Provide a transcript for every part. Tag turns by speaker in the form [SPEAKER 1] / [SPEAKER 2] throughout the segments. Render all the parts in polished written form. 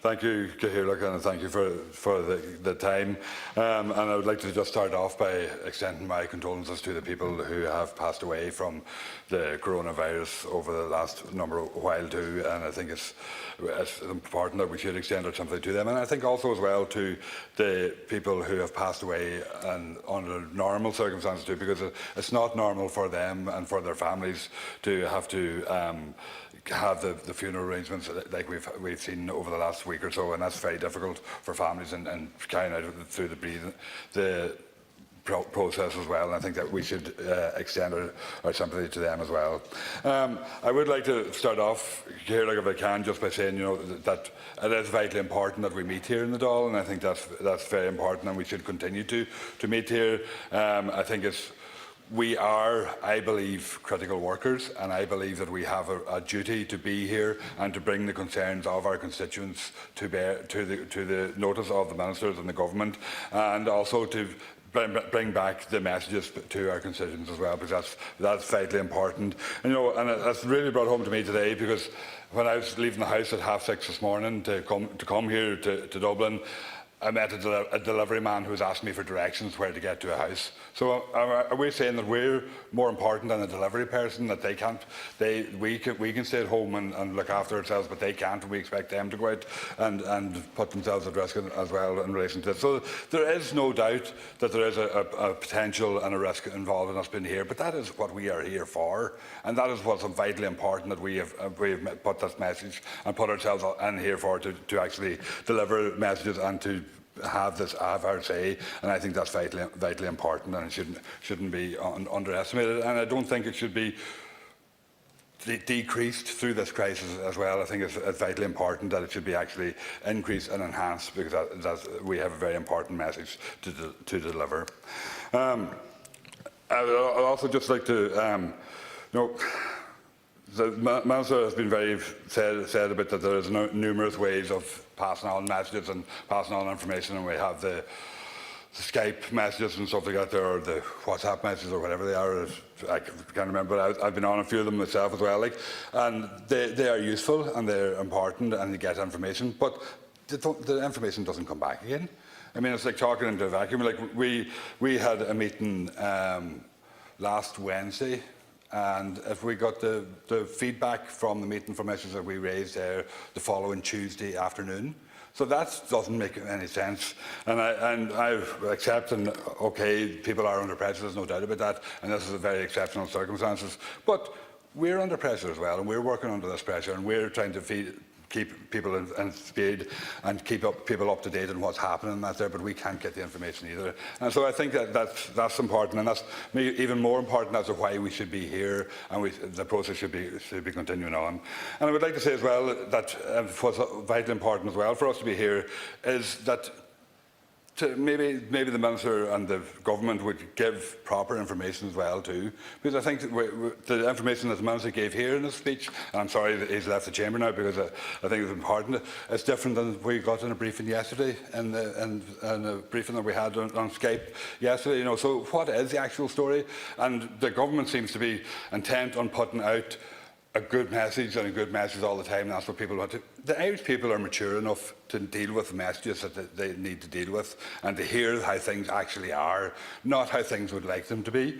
[SPEAKER 1] Thank you, Cahirlock, and thank you for the time. And I would like to just start off by extending my condolences to the people who have passed away from the coronavirus over the last while too. And I think it's important that we should extend our sympathy to them. And I think also as well to the people who have passed away and under normal circumstances too, because it's not normal for them and for their families to have to have the funeral arrangements like we've seen over the last week or so, and that's very difficult for families and carrying out through the process as well. And I think that we should extend our sympathy to them as well. I would like to start off here, like if I can, just by saying, that it is vitally important that we meet here in the Dáil, and I think that's very important, and we should continue to meet here. I think we are, I believe, critical workers, and I believe that we have a duty to be here and to bring the concerns of our constituents to the notice of the ministers and the government, and also to bring back the messages to our constituents as well, because that's vitally important. And that's really brought home to me today, because when I was leaving the house at 6:30 this morning to come here to Dublin, I met a delivery man who was asking me for directions where to get to a house. So are we saying that we're more important than a delivery person, that we can stay at home and look after ourselves, but they can't, and we expect them to go out and put themselves at risk as well in relation to this? So there is no doubt that there is a potential and a risk involved in us being here, but that is what we are here for, and that is what's vitally important, that we have put this message and put ourselves in here for, to actually deliver messages and to have our say. And I think that's vitally important, and it shouldn't be underestimated, and I don't think it should be decreased through this crisis as well. I think it's vitally important that it should be actually increased and enhanced, because we have a very important message to deliver. I'd also just like to the Minister has been very said about that there is numerous ways of passing on messages and passing on information, and we have the Skype messages and stuff like that there, or the WhatsApp messages or whatever they are. I can't remember, but I've been on a few of them myself as well. And they are useful and they're important, and you get information, but the information doesn't come back again. I mean, it's like talking into a vacuum. Like we had a meeting last Wednesday, and if we got the feedback from the meeting from issues that we raised there the following Tuesday afternoon. So that doesn't make any sense. And I've accepted, okay, people are under pressure, there's no doubt about that, and this is a very exceptional circumstances. But we're under pressure as well, and we're working under this pressure, and we're trying to keep people in speed and keep people up to date on what's happening and that there, but we can't get the information either. And so I think that's important, and that's even more important as to why we should be here, and the process should be continuing on. And I would like to say as well that what's vitally important as well for us to be here is that maybe the Minister and the Government would give proper information as well too, because I think the information that the Minister gave here in his speech, and I'm sorry that he's left the chamber now because I think it's important, it's different than we got in a briefing yesterday, and a briefing that we had on Skype yesterday. So what is the actual story? And the Government seems to be intent on putting out a good message and a good message all the time, and that's what people want to. The Irish people are mature enough to deal with the messages that they need to deal with, and to hear how things actually are, not how things would like them to be.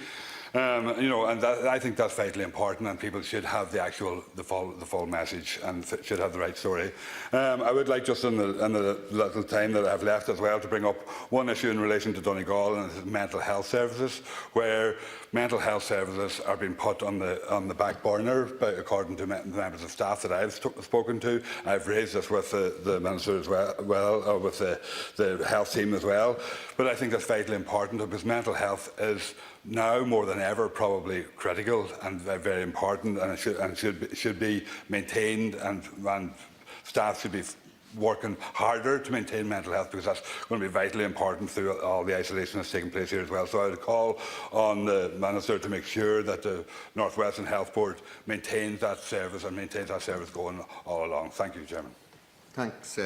[SPEAKER 1] And I think that's vitally important, and people should have the full message and should have the right story. I would like, just in the little time that I have left as well, to bring up one issue in relation to Donegal, and it's mental health services, where mental health services are being put on the back burner, according to members of staff that I've spoken to. I've raised this with the Minister as well, with the health team as well. But I think that's vitally important, because mental health is now more than ever probably critical and very important, and it should be maintained, and staff should be working harder to maintain mental health, because that's going to be vitally important through all the isolation that's taking place here as well. So I would call on the Minister to make sure that the North Western Health Board maintains that service and maintains that service going all along. Thank you, Chairman.
[SPEAKER 2] Thanks.